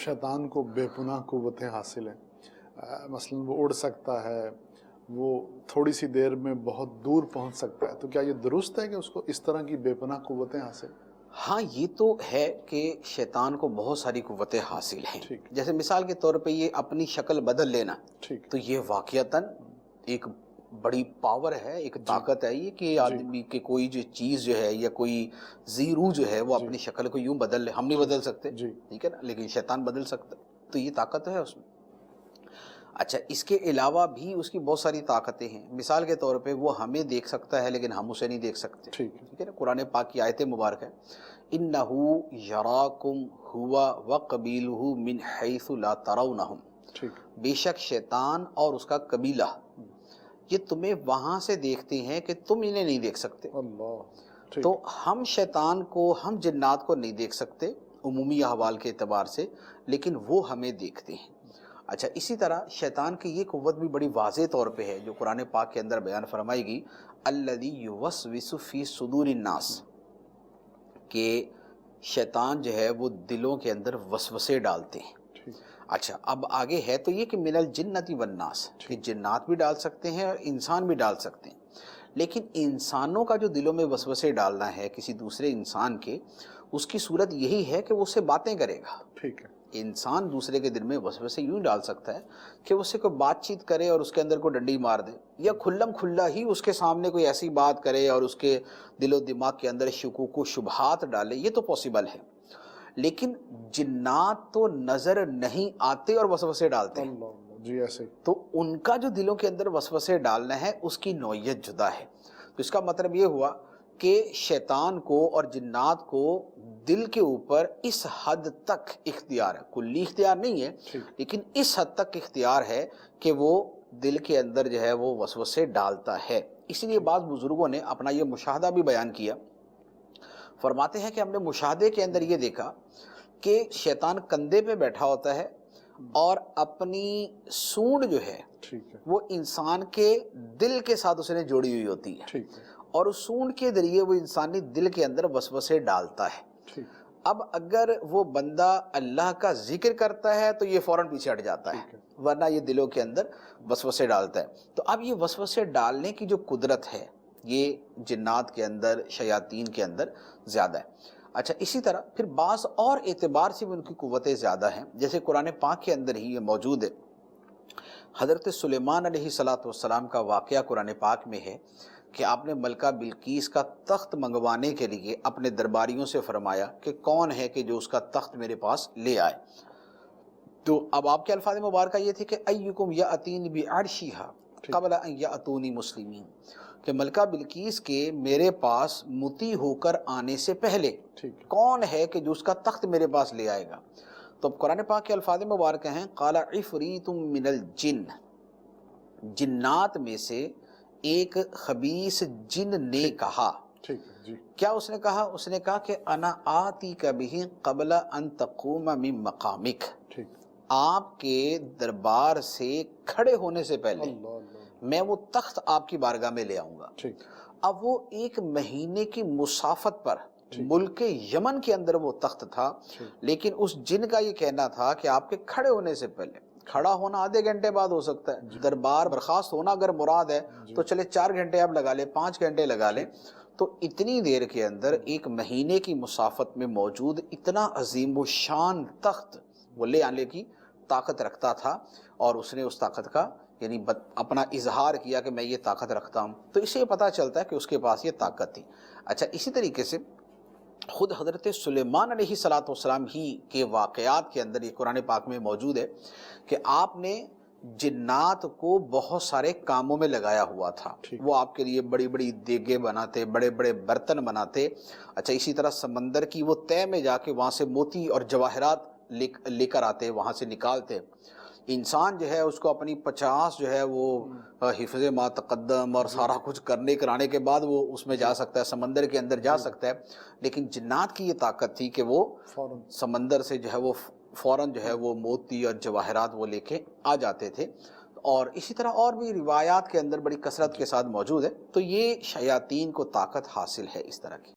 शैतान को बेपनाह क़ुव्वतें हासिल हैं, मसलन वो उड़ सकता है, वो थोड़ी सी देर में बहुत दूर पहुंच सकता है, तो क्या ये दुरुस्त है कि उसको इस तरह की बेपनाह क़ुव्वतें हासिल? हाँ, ये तो है कि शैतान को बहुत सारी क़ुव्वतें हासिल हैं। ठीक। जैसे मिसाल के तौर पे ये अपनी शक्ल बदल लेना, ठीक। तो ये वाक़ियतन एक बड़ी पावर है, एक ताकत है ये कि आदमी के कोई जो चीज़ जो है या कोई ज़ीरू जो है वो अपनी शक्ल को यूं बदल ले। हम नहीं बदल सकते, ठीक है ना, लेकिन शैतान बदल सकता है, तो ये ताकत है उसमें। अच्छा, इसके अलावा भी उसकी बहुत सारी ताकतें हैं। मिसाल के तौर पे वो हमें देख सकता है लेकिन हम उसे नहीं देख सकते, ठीक है ना। कुरान पाक की आयत मुबारक है, इन्नहु यराकुम हुवा व कबीलुहु मिन हैसु ला तरौनहुम, बेशक शैतान और उसका कबीला ये तुम्हें वहां से देखते हैं कि तुम इन्हें नहीं देख सकते। अल्लाह। तो हम शैतान को, हम जिन्नात को नहीं देख सकते उमूमी अहवाल के एतबार से, लेकिन वो हमें देखते हैं। अच्छा, इसी तरह शैतान की ये क़ुव्वत भी बड़ी वाज़ेह तौर पे है जो कुरान पाक के अंदर बयान फरमाएगी, अल्लज़ी युवस्विसु फ़ी सुदूरिन नास, के शैतान जो है वो दिलों के अंदर वसवसे डालते हैं। अच्छा, अब आगे है तो ये कि मिनल जिन्नति वन्नास, कि जिन्नात भी डाल सकते हैं और इंसान भी डाल सकते हैं, लेकिन इंसानों का जो दिलों में वसवसे डालना है किसी दूसरे इंसान के, उसकी सूरत यही है कि वो उससे बातें करेगा। ठीक है। इंसान दूसरे के दिल में वसवसे यूं डाल सकता है कि उससे कोई बातचीत करे और उसके अंदर कोई डंडी मार दे, या खुल्लम खुल्ला ही उसके सामने कोई ऐसी बात करे और उसके दिलो दिमाग के अंदर शुकूक व शुबहात डाले, ये तो पॉसिबल है। लेकिन जिन्नात तो नजर नहीं आते और वसवसे डालते हैं, जी ऐसे, तो उनका जो दिलों के अंदर वसवसे डालना है उसकी नौयत जुदा है। तो इसका मतलब ये हुआ कि शैतान को और जिन्नात को दिल के ऊपर इस हद तक इख्तियार है, कुल्ली इख्तियार नहीं है, लेकिन इस हद तक इख्तियार है कि वो दिल के अंदर जो है वो वसवसे डालता है। इसलिए बाज़ बुजुर्गों ने अपना ये मुशाहदा भी बयान किया, फरमाते हैं कि हमने मुशाहदे के अंदर ये देखा कि शैतान कंधे पे बैठा होता है और अपनी सूंड जो है वो इंसान के दिल के साथ उसने जोड़ी हुई होती है, और उस सूंड के जरिए वो इंसानी दिल के अंदर वसवसे डालता है। अब अगर वो बंदा अल्लाह का जिक्र करता है तो ये फौरन पीछे हट जाता है, वरना ये दिलों के अंदर वसवसे डालता है। तो अब ये वसवसे डालने की जो कुदरत है ये जिन्नात के अंदर, शयातीन के अंदर ज़्यादा है। अच्छा, इसी तरह फिर बाज़ और एतबार से भी उनकी क़ुव्वतें ज़्यादा हैं। जैसे कुरान पाक के अंदर ही ये मौजूद है, हज़रत सुलेमान अलैहिस्सलाम का वाक़या कुरान पाक में है कि आपने मलका बिल्कीस का तख्त मंगवाने के लिए अपने दरबारियों से फरमाया कि कौन है कि जो उसका तख्त मेरे पास ले आए। तो अब आपके अल्फाज मुबारक ये थे कि अय्युकुम यातीनी बिअर्शिहा क़ब्ल अन यातूनी मुस्लिमीन, कि मलका बिल्कीस के मेरे पास मुती होकर आने से पहले कौन है कि जो उसका तख्त मेरे पास ले आएगा। तो अब कुरान पाक के अल्फाज मुबारक हैं, क़ाला इफ़रीतुम मिनल जिन्न, जिन्नात में से एक खबीस जिन ने कहा। क्या उसने कहा? उसने कहा कि अना आती कबिही क़ब्ल अन तक़ूम मिन मक़ामिक, आपके दरबार से खड़े होने से पहले मैं वो तख्त आपकी बारगाह में ले आऊंगा। अब वो 1 महीने की मुसाफत पर मुल्क यमन के अंदर वो तख्त था, लेकिन उस जिन का ये कहना था कि आपके खड़े होने से पहले, खड़ा होना आधे घंटे बाद हो सकता है, दरबार बर्खास्त होना अगर मुराद है तो चले 4 घंटे आप लगा ले, 5 घंटे लगा ले, तो इतनी देर के अंदर 1 महीने की मुसाफत में मौजूद इतना अजीम व शान तख्त वो ले आने की ताकत रखता था, और उसने उस ताकत का यानी अपना इजहार किया कि मैं ये ताकत रखता हूँ। तो इससे पता चलता है कि उसके पास ये ताकत थी। अच्छा, इसी तरीके से खुद हज़रत सुलेमान अलैहिस्सलाम ही के वाक़यात के अंदर ये कुरान पाक में मौजूद है कि आपने जिन्नात को बहुत सारे कामों में लगाया हुआ था। वो आपके लिए बड़ी बड़ी देगें बनाते, बड़े बड़े बर्तन बनाते। अच्छा, इसी तरह समंदर की वो तह में जाके वहाँ से मोती और जवाहरात लेकर आते, वहाँ से निकालते। इंसान जो है उसको अपनी 50 जो है वो हिफ्ज़ मा तक़द्दम और सारा कुछ करने कराने के बाद वो उसमें जा सकता है, समंदर के अंदर जा सकता है। लेकिन जिन्नात की ये ताकत थी कि वो समंदर से जो है वो फ़ौरन जो है वो मोती और जवाहरात वो लेके आ जाते थे। और इसी तरह और भी रिवायात के अंदर बड़ी कसरत के साथ मौजूद है। तो ये शयातीन को ताकत हासिल है इस तरह की।